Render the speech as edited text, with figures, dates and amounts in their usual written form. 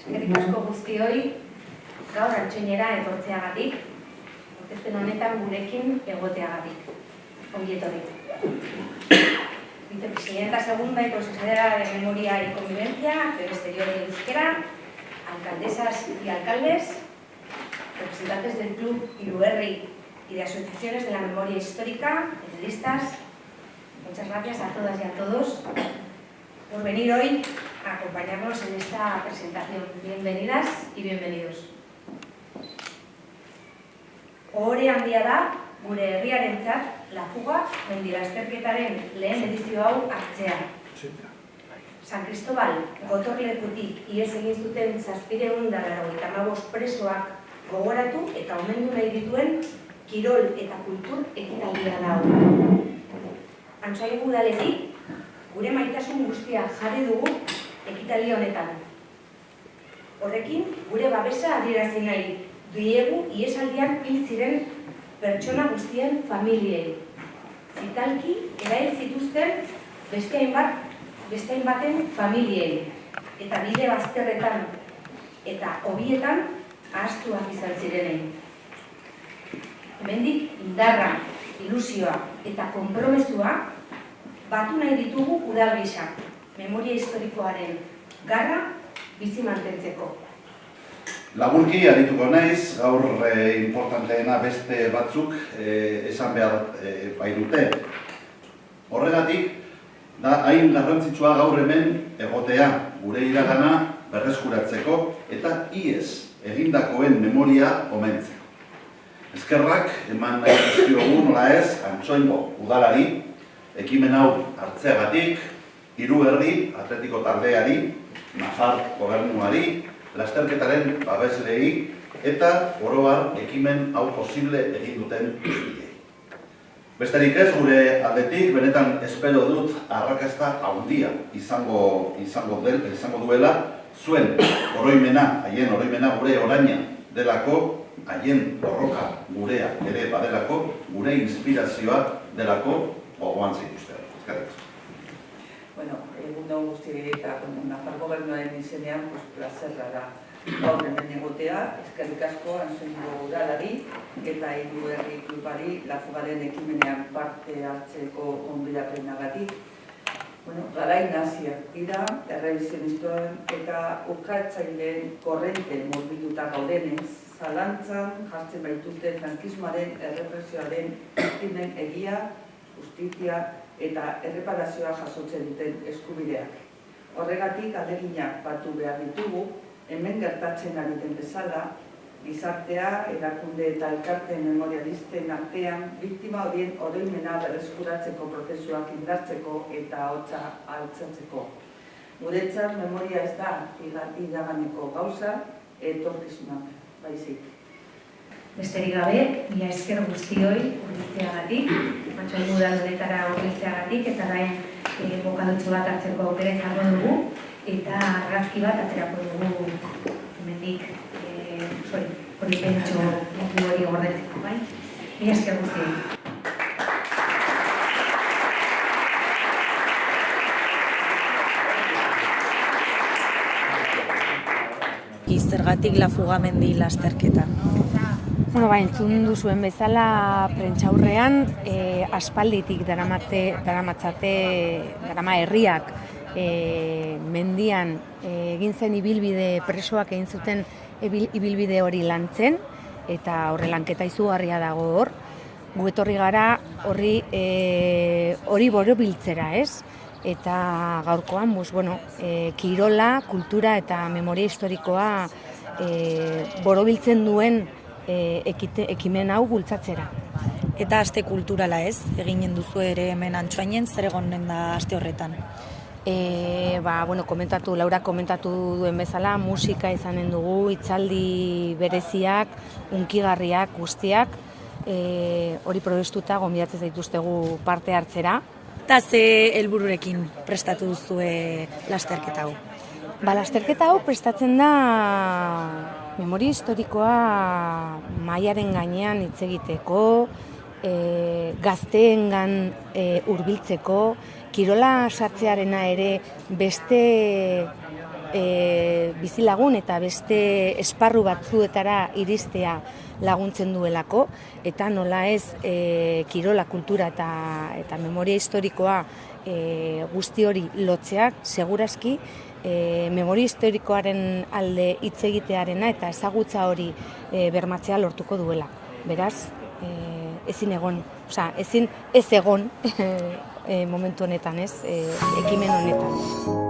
Eskerrik asko guztioi, gaur Antsoinera etortzeagatik, aurkezpen honetan gurekin egoteagatik. Ongi etorri. Vicepresidenta segunda y consejera de Memoria y Convivencia del Exterior y Euskera, alcaldesas y alcaldes, representantes del Club Iruerri y de asociaciones de la memoria histórica, periodistas. Muchas gracias a todas y a todos por venir hoy a acompañarnos en esta presentación. Bienvenidas y bienvenidos. Ohore handia da, gure herriarentzat, La Fuga mendilasterketaren lehen edizio hau hartzea. San Cristobal gotorlekutik ihes egin zuten 785 presoak gogoratu eta omendu nahi dituen kirol eta kultur ekitaldia da hau. Antsoain udaletik gure maitasun guztia jarri dugu ekitaldi honetan. Horrekin gure babesa adierazi nahi diegu ihesaldian hil ziren pertsona guztien familiei. Zitalki erail zituzten beste hainbaten familiei eta bide bazterretan eta hobietan ahaztuak izan zirenei. Hemendik indarra, ilusioa eta konpromezua batu nahi ditugu udal gisa, memoria historikoaren garra bizi mantentzeko. Laburki arituko naiz, gaur importanteena beste batzuk esan behar bai dute. Horregatik, da hain garrantzitsua gaur hemen egotea, gure iragana berreskuratzeko eta ihes egindakoen memoria omentzeko. Eskerrak eman nahi dizkiogu nola ez Antsoaingo udalari, ekimen hau hartzeagatik, Iruerri atletiko taldeari, Nafar gobernuari, lasterketaren babeslei eta oro har ekimen hau posible egin duten guztiei. Besterik ez, gure aldetik benetan espero dut arrakasta handia izango duela, zuen oroimena, haien oroimena gure oraina delako, haien borroka gurea ere badelako, gure inspirazioa delako gogoan zituzten. Eskerrik asko. Bueno, egun guztiei eta Nafar gobernuaren izenean, plazerra da gaur hemen egotea, eskerrik asko Antsoaingo udalari eta Iruerri klubari La Fugaren ekimenean parte hartzeko gonbidapenagatik. Garai naziak dira, errebizioniston eta ukatzaileen korrente murgilduta gaudenez, zalantzan jartzen baitute frankismoaren errepresioaren biktimen egia, justizia eta erreparazioa jasotzen duten eskubideak. Horregatik ahaleginak batu behar ditugu, hemen gertatzen ari den bezala, gizartea, erakunde eta elkarte memorialisten artean biktima horien oroimena berreskuratzeko prozesuak indartzeko eta ahotsa altxatzeko. Guretzat memoria ez da iraganeko gauza, etorkizunak baizik. Besterik gabe, mila esker guztioi hurbiltzeagatik, Antsoain udal honetara hurbiltzeagatik eta orain bokadutxo bat hartzeko aukera izango dugu eta argazki bat aterako dugu hemendik hori pentso hori gordetzeko, bai? Mila esker guztioi. Zergatik La Fuga mendi lasterketa. Entzun duzuen bezala prentsaurrean aspalditik darama herriak mendian egin zen ibilbide presoak egin zuten ibilbide hori lantzen eta horre lanketa izugarria dago hor. Gu etorri gara hori borobiltzera, ez? Eta gaurkoan, kirola, kultura eta memoria historikoa borobiltzen duen ekimen hau bultzatzera. Eta aste kulturala ez, eginen duzu ere hemen Antsoainen, zer egonen da aste horretan? Laura komentatu duen bezala, musika izanen dugu, hitzaldi bereziak, hunkigarriak guztiak, hori probestuta gonbidatzen zaituztegu parte hartzera. Eta ze helbururekin prestatu duzue lasterketa hau? Lasterketa hau prestatzen da memoria historikoa mailaren gainean hitz egiteko, gazteengan hurbiltzeko, kirola sartzearena ere beste bizilagun eta beste esparru batzuetara iristea laguntzen duelako, eta nola ez kirola, kultura eta memoria historikoa guzti hori lotzeak, segurazki, memoria historikoaren alde hitz egitearena eta ezagutza hori bermatzea lortuko duela. Beraz, ezin ez egon momentu honetan, ekimen honetan.